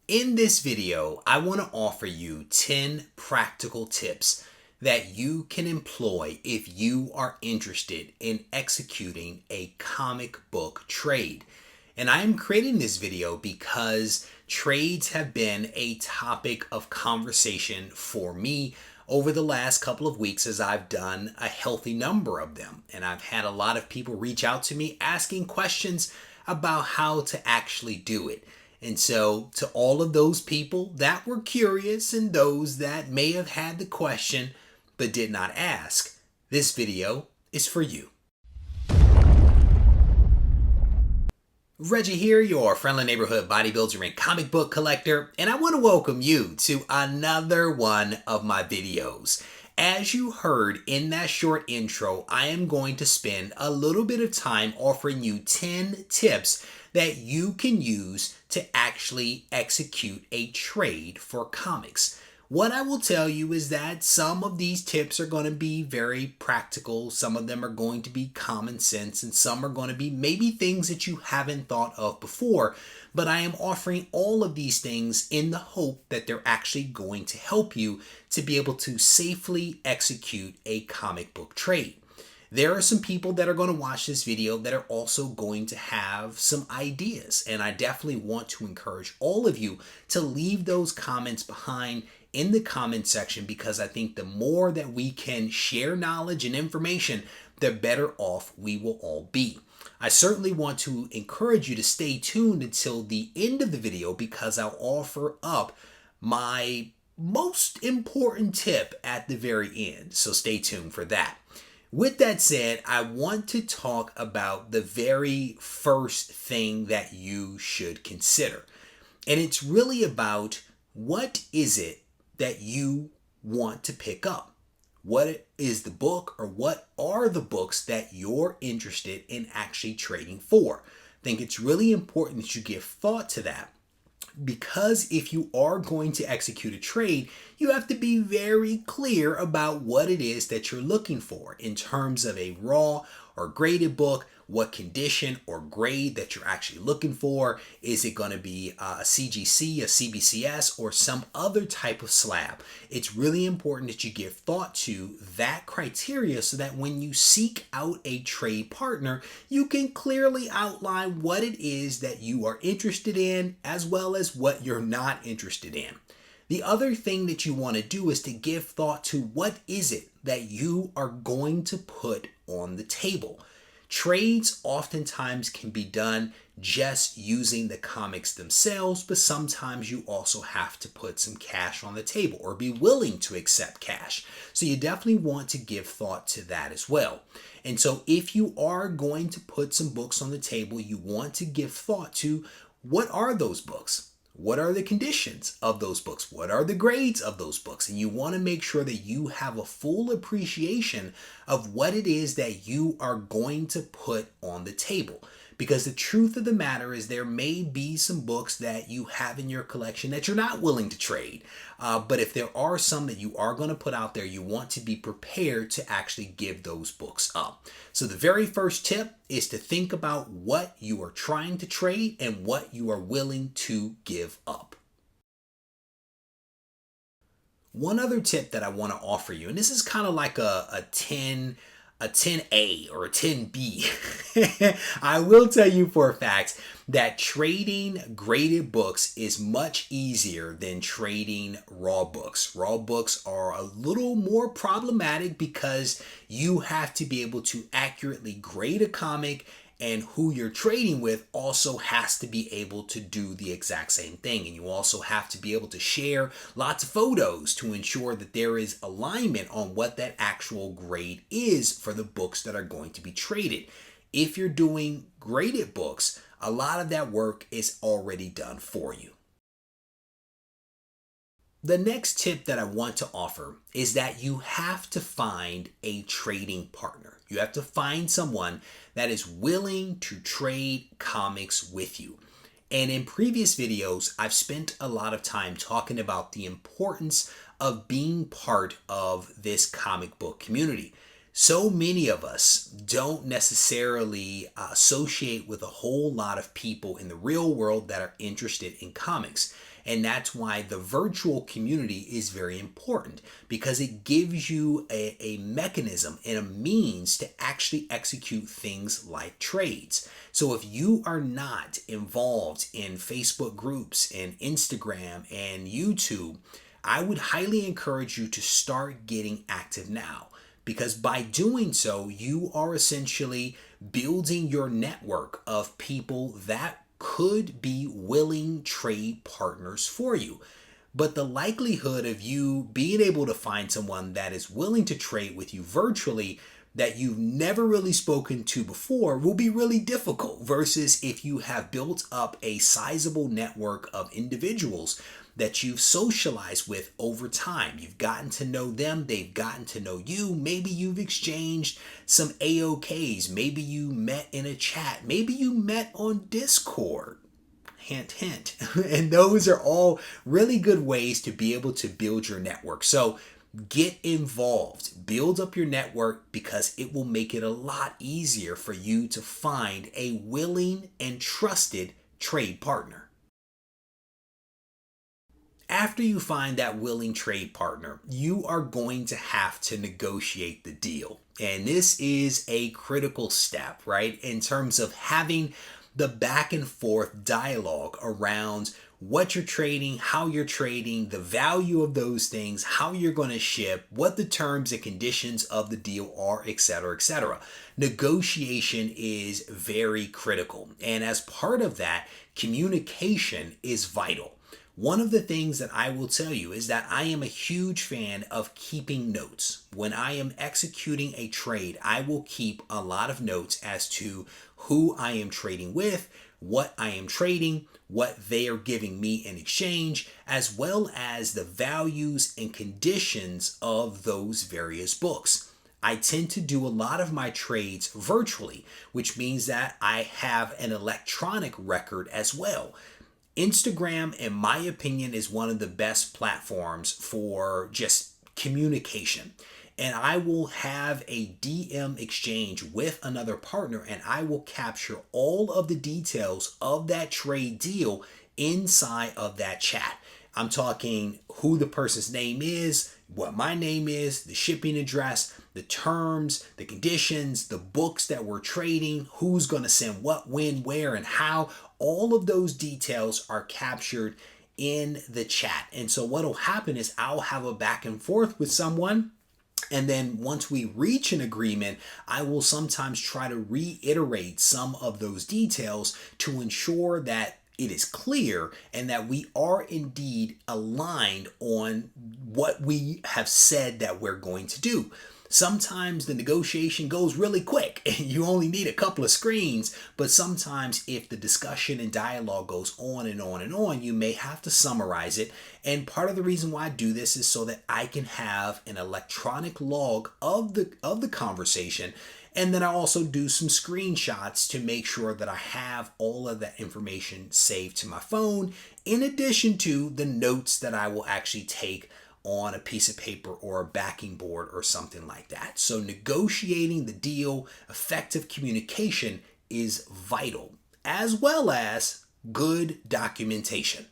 In this video, I want to offer you 10 practical tips that you can employ if you are interested in executing a comic book trade. And I am creating this video because trades have been a topic of conversation for me over the last couple of weeks as I've done a healthy number of them. And I've had a lot of people reach out to me asking questions about how to actually do it. And so to all of those people that were curious and those that may have had the question but did not ask, this video is for you. Reggie here, your friendly neighborhood bodybuilder and comic book collector, and I want to welcome you to another one of my videos. As you heard in that short intro, I am going to spend a little bit of time offering you 10 tips that you can use to actually execute a trade for comics. What I will tell you is that some of these tips are going to be very practical, some of them are going to be common sense, and some are going to be maybe things that you haven't thought of before. But I am offering all of these things in the hope that they're actually going to help you to be able to safely execute a comic book trade. There are some people that are going to watch this video that are also going to have some ideas, and I definitely want to encourage all of you to leave those comments behind in the comment section, because I think the more that we can share knowledge and information, the better off we will all be. I certainly want to encourage you to stay tuned until the end of the video, because I'll offer up my most important tip at the very end, so stay tuned for that. With that said, I want to talk about the very first thing that you should consider. And it's really about, what is it that you want to pick up? What is the book, or what are the books that you're interested in actually trading for? I think it's really important that you give thought to that, because if you are going to execute a trade, you have to be very clear about what it is that you're looking for in terms of a raw or graded book, what condition or grade that you're actually looking for. Is it going to be a CGC, a CBCS, or some other type of slab? It's really important that you give thought to that criteria so that when you seek out a trade partner, you can clearly outline what it is that you are interested in, as well as what you're not interested in. The other thing that you want to do is to give thought to, what is it that you are going to put on the table. Trades oftentimes can be done just using the comics themselves, but sometimes you also have to put some cash on the table or be willing to accept cash. So you definitely want to give thought to that as well. And so if you are going to put some books on the table, you want to give thought to, what are those books? What are the conditions of those books? What are the grades of those books? And you want to make sure that you have a full appreciation of what it is that you are going to put on the table. Because the truth of the matter is, there may be some books that you have in your collection that you're not willing to trade. But if there are some that you are going to put out there, you want to be prepared to actually give those books up. So the very first tip is to think about what you are trying to trade and what you are willing to give up. One other tip that I want to offer you, and this is kind of like a 10A or a 10B. I will tell you for a fact that trading graded books is much easier than trading raw books. Raw books are a little more problematic because you have to be able to accurately grade a comic, and who you're trading with also has to be able to do the exact same thing. And you also have to be able to share lots of photos to ensure that there is alignment on what that actual grade is for the books that are going to be traded. If you're doing graded books, a lot of that work is already done for you. The next tip that I want to offer is that you have to find a trading partner. You have to find someone that is willing to trade comics with you. And in previous videos, I've spent a lot of time talking about the importance of being part of this comic book community. So many of us don't necessarily associate with a whole lot of people in the real world that are interested in comics. And that's why the virtual community is very important, because it gives you a mechanism and a means to actually execute things like trades. So if you are not involved in Facebook groups and Instagram and YouTube, I would highly encourage you to start getting active now. Because by doing so, you are essentially building your network of people that could be willing trade partners for you. But the likelihood of you being able to find someone that is willing to trade with you virtually that you've never really spoken to before will be really difficult, versus if you have built up a sizable network of individuals that you've socialized with over time. You've gotten to know them, they've gotten to know you. Maybe you've exchanged some AOKs. Maybe you met in a chat. Maybe you met on Discord. Hint, hint. And those are all really good ways to be able to build your network. So get involved, build up your network, because it will make it a lot easier for you to find a willing and trusted trade partner. After you find that willing trade partner, you are going to have to negotiate the deal. And this is a critical step, right? In terms of having the back and forth dialogue around what you're trading, how you're trading, the value of those things, how you're going to ship, what the terms and conditions of the deal are, etc., etc. Negotiation is very critical. And as part of that, communication is vital. One of the things that I will tell you is that I am a huge fan of keeping notes. When I am executing a trade, I will keep a lot of notes as to who I am trading with, what I am trading, what they are giving me in exchange, as well as the values and conditions of those various books. I tend to do a lot of my trades virtually, which means that I have an electronic record as well. Instagram, in my opinion, is one of the best platforms for just communication. And I will have a DM exchange with another partner, and I will capture all of the details of that trade deal inside of that chat. I'm talking who the person's name is, what my name is, the shipping address, the terms, the conditions, the books that we're trading, who's going to send what, when, where, and how. All of those details are captured in the chat. And so what will happen is I'll have a back and forth with someone. And then once we reach an agreement, I will sometimes try to reiterate some of those details to ensure that it is clear and that we are indeed aligned on what we have said that we're going to do. Sometimes the negotiation goes really quick and you only need a couple of screens, but sometimes if the discussion and dialogue goes on and on and on, you may have to summarize it. And part of the reason why I do this is so that I can have an electronic log of the conversation. And then I also do some screenshots to make sure that I have all of that information saved to my phone, in addition to the notes that I will actually take on a piece of paper or a backing board or something like that. So negotiating the deal, effective communication is vital, as well as good documentation.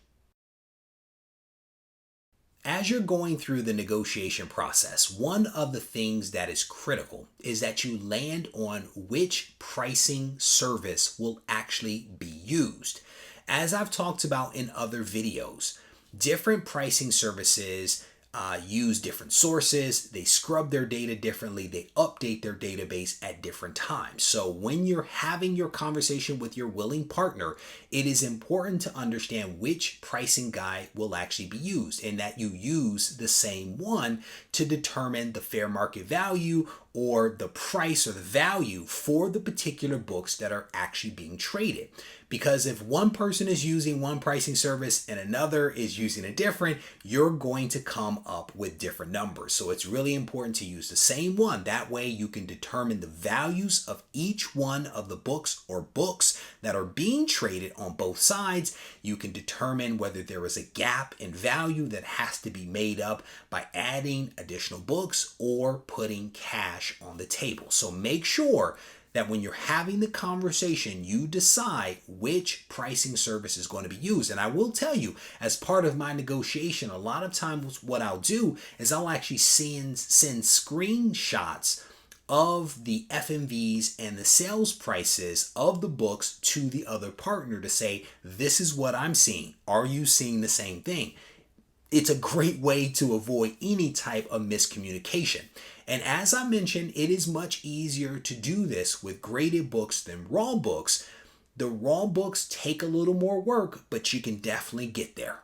As you're going through the negotiation process, one of the things that is critical is that you land on which pricing service will actually be used. As I've talked about in other videos, different pricing services use different sources, they scrub their data differently, they update their database at different times. So when you're having your conversation with your willing partner, it is important to understand which pricing guide will actually be used, and that you use the same one to determine the fair market value or the price or the value for the particular books that are actually being traded. Because if one person is using one pricing service and another is using a different, you're going to come up with different numbers. So it's really important to use the same one. That way you can determine the values of each one of the books or books that are being traded on both sides. You can determine whether there is a gap in value that has to be made up by adding additional books or putting cash cash on the table. So make sure that when you're having the conversation, you decide which pricing service is going to be used. And I will tell you, as part of my negotiation, a lot of times what I'll do is I'll actually send screenshots of the FMVs and the sales prices of the books to the other partner to say, this is what I'm seeing. Are you seeing the same thing? It's a great way to avoid any type of miscommunication. And as I mentioned, it is much easier to do this with graded books than raw books. The raw books take a little more work, but you can definitely get there.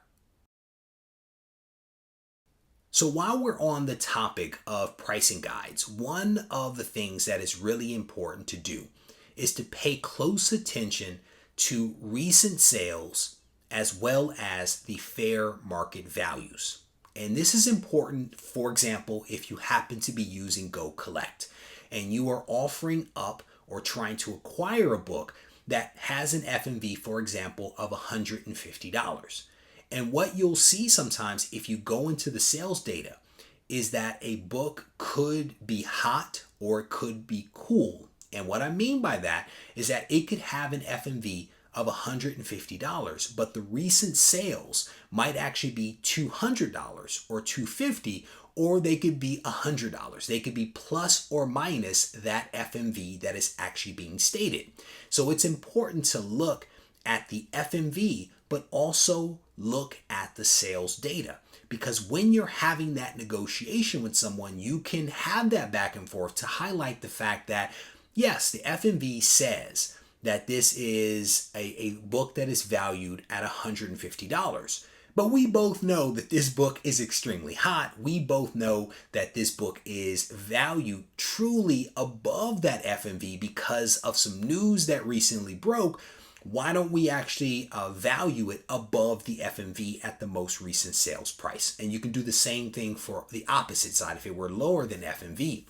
So while we're on the topic of pricing guides, one of the things that is really important to do is to pay close attention to recent sales as well as the fair market values. And this is important, for example, if you happen to be using Go Collect and you are offering up or trying to acquire a book that has an FMV, for example, of $150. And what you'll see sometimes if you go into the sales data is that a book could be hot or it could be cool. And what I mean by that is that it could have an FMV of $150, but the recent sales might actually be $200 or $250, or they could be $100. They could be plus or minus that FMV that is actually being stated. So it's important to look at the FMV, but also look at the sales data. Because when you're having that negotiation with someone, you can have that back and forth to highlight the fact that, yes, the FMV says that this is a book that is valued at $150. But we both know that this book is extremely hot. We both know that this book is valued truly above that FMV because of some news that recently broke. Why don't we actually value it above the FMV at the most recent sales price? And you can do the same thing for the opposite side if it were lower than FMV.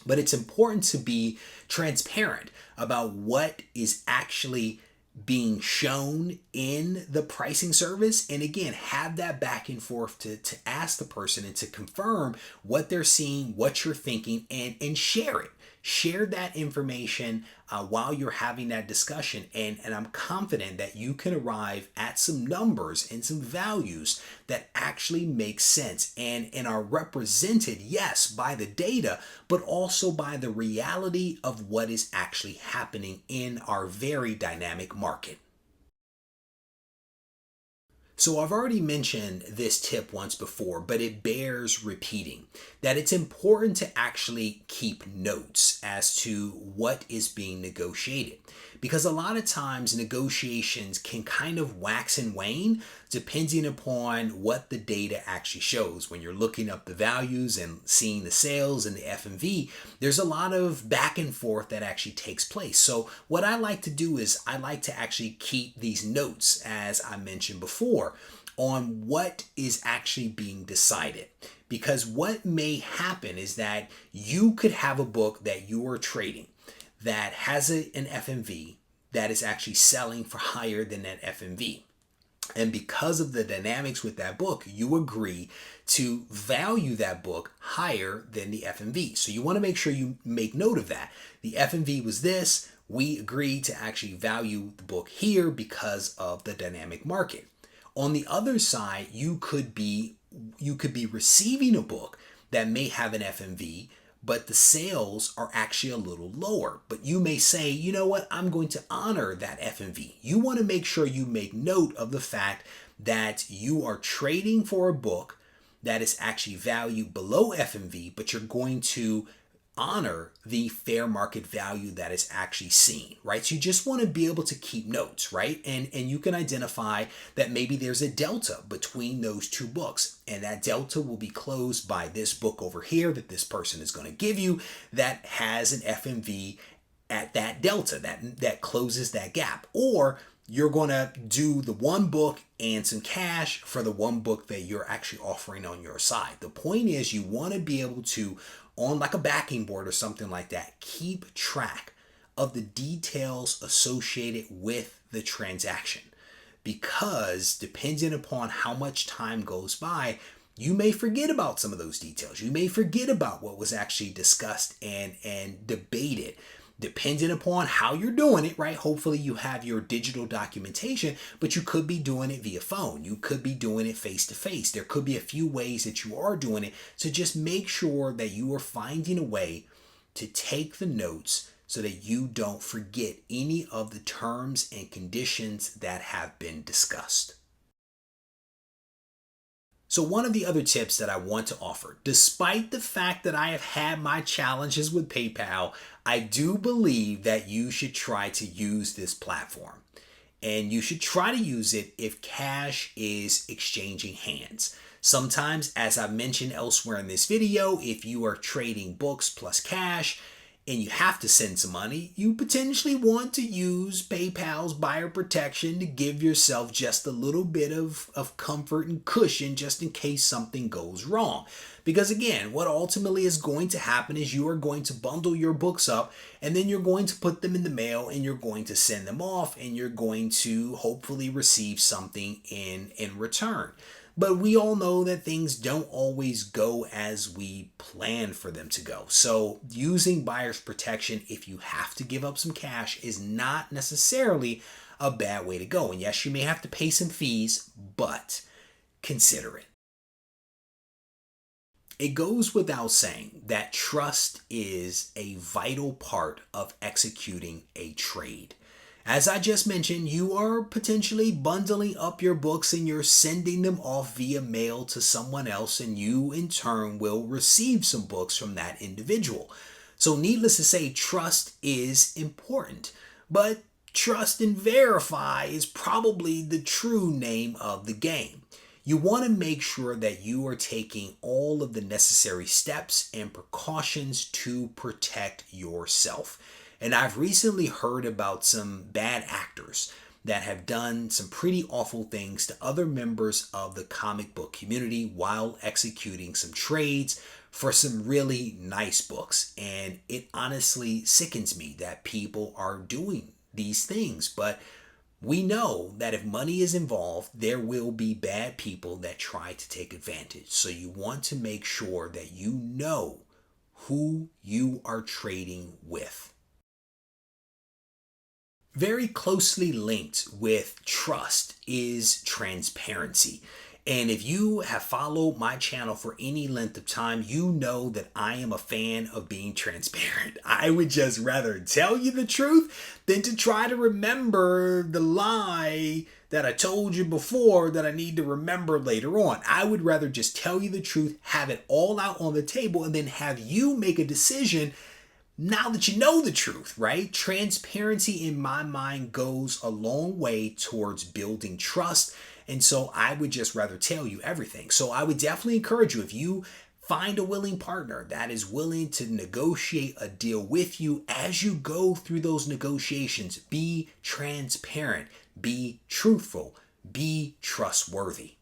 But it's important to be transparent about what is actually being shown in the pricing service. And again, have that back and forth to ask the person and to confirm what they're seeing, what you're thinking, and share it. Share that information while you're having that discussion. And I'm confident that you can arrive at some numbers and some values that actually make sense and are represented, yes, by the data, but also by the reality of what is actually happening in our very dynamic market. So I've already mentioned this tip once before, but it bears repeating, that it's important to actually keep notes as to what is being negotiated. Because a lot of times negotiations can kind of wax and wane depending upon what the data actually shows. When you're looking up the values and seeing the sales and the FMV, there's a lot of back and forth that actually takes place. So what I like to do is I like to actually keep these notes, as I mentioned before, on what is actually being decided. Because what may happen is that you could have a book that you are trading that has an FMV that is actually selling for higher than that FMV. And because of the dynamics with that book, you agree to value that book higher than the FMV. So you want to make sure you make note of that. The FMV was this. We agreed to actually value the book here because of the dynamic market. On the other side, you could be receiving a book that may have an FMV, but the sales are actually a little lower. But you may say, you know what, I'm going to honor that FMV. You want to make sure you make note of the fact that you are trading for a book that is actually valued below FMV, but you're going to honor the fair market value that is actually seen, right? So you just want to be able to keep notes, right? And you can identify that maybe there's a delta between those two books, and that delta will be closed by this book over here that this person is going to give you that has an FMV at that delta that closes that gap. Or you're going to do the one book and some cash for the one book that you're actually offering on your side. The point is you want to be able to, on like a backing board or something like that, keep track of the details associated with the transaction. Because depending upon how much time goes by, You may forget about some of those details. You may forget about what was actually discussed and debated. Depending upon how you're doing it, right? Hopefully you have your digital documentation, but you could be doing it via phone. You could be doing it face to face. There could be a few ways that you are doing it. So just make sure that you are finding a way to take the notes so that you don't forget any of the terms and conditions that have been discussed. So one of the other tips that I want to offer, despite the fact that I have had my challenges with PayPal, I do believe that you should try to use this platform. And you should try to use it if cash is exchanging hands. Sometimes, as I've mentioned elsewhere in this video, if you are trading books plus cash, and you have to send some money, you potentially want to use PayPal's buyer protection to give yourself just a little bit of comfort and cushion just in case something goes wrong. Because again, what ultimately is going to happen is you are going to bundle your books up and then you're going to put them in the mail and you're going to send them off and you're going to hopefully receive something in return. But we all know that things don't always go as we plan for them to go. So using buyer's protection, if you have to give up some cash, is not necessarily a bad way to go. And yes, you may have to pay some fees, but consider it. It goes without saying that trust is a vital part of executing a trade. As I just mentioned, you are potentially bundling up your books and you're sending them off via mail to someone else, and you in turn will receive some books from that individual. So needless to say, trust is important, but trust and verify is probably the true name of the game. You want to make sure that you are taking all of the necessary steps and precautions to protect yourself. And I've recently heard about some bad actors that have done some pretty awful things to other members of the comic book community while executing some trades for some really nice books. And it honestly sickens me that people are doing these things. But we know that if money is involved, there will be bad people that try to take advantage. So you want to make sure that you know who you are trading with. Very closely linked with trust is transparency. And if you have followed my channel for any length of time, you know that I am a fan of being transparent. I would just rather tell you the truth than to try to remember the lie that I told you before that I need to remember later on. I would rather just tell you the truth, have it all out on the table, and then have you make a decision now that you know the truth, right? Transparency in my mind goes a long way towards building trust. And so I would just rather tell you everything. So I would definitely encourage you, if you find a willing partner that is willing to negotiate a deal with you as you go through those negotiations, be transparent, be truthful, be trustworthy.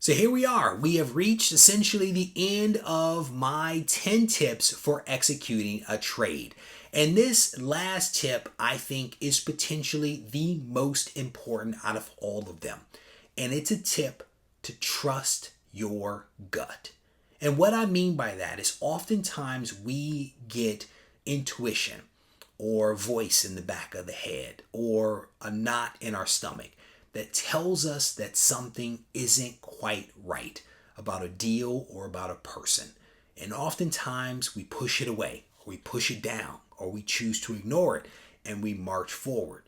So here we are. We have reached essentially the end of my 10 tips for executing a trade. And this last tip, I think, is potentially the most important out of all of them. And it's a tip to trust your gut. And what I mean by that is oftentimes we get intuition or a voice in the back of the head or a knot in our stomach that tells us that something isn't quite right about a deal or about a person. And oftentimes we push it away, or we push it down, or we choose to ignore it, and we march forward.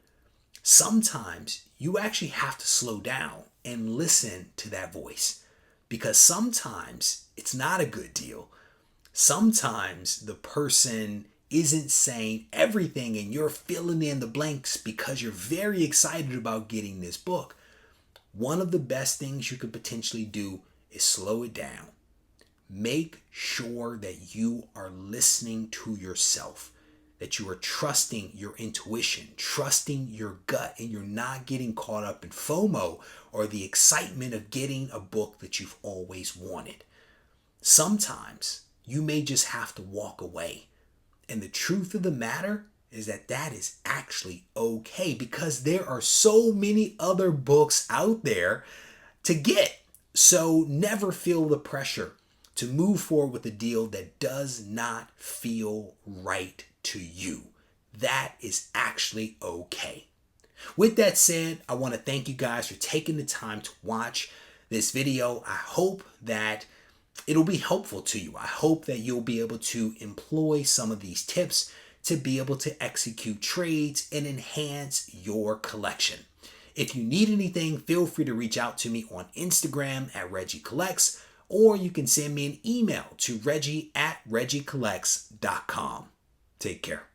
Sometimes you actually have to slow down and listen to that voice, because sometimes it's not a good deal. Sometimes the person isn't saying everything and you're filling in the blanks because you're very excited about getting this book. One of the best things you could potentially do is slow it down. Make sure that you are listening to yourself, that you are trusting your intuition, trusting your gut, and you're not getting caught up in FOMO or the excitement of getting a book that you've always wanted. Sometimes you may just have to walk away. And the truth of the matter is that that is actually okay, because there are so many other books out there to get. So never feel the pressure to move forward with a deal that does not feel right to you. That is actually okay. With that said, I want to thank you guys for taking the time to watch this video. I hope that it'll be helpful to you. I hope that you'll be able to employ some of these tips to be able to execute trades and enhance your collection. If you need anything, feel free to reach out to me on Instagram at Regie Collects, or you can send me an email to Regie@regiecollects.com. Take care.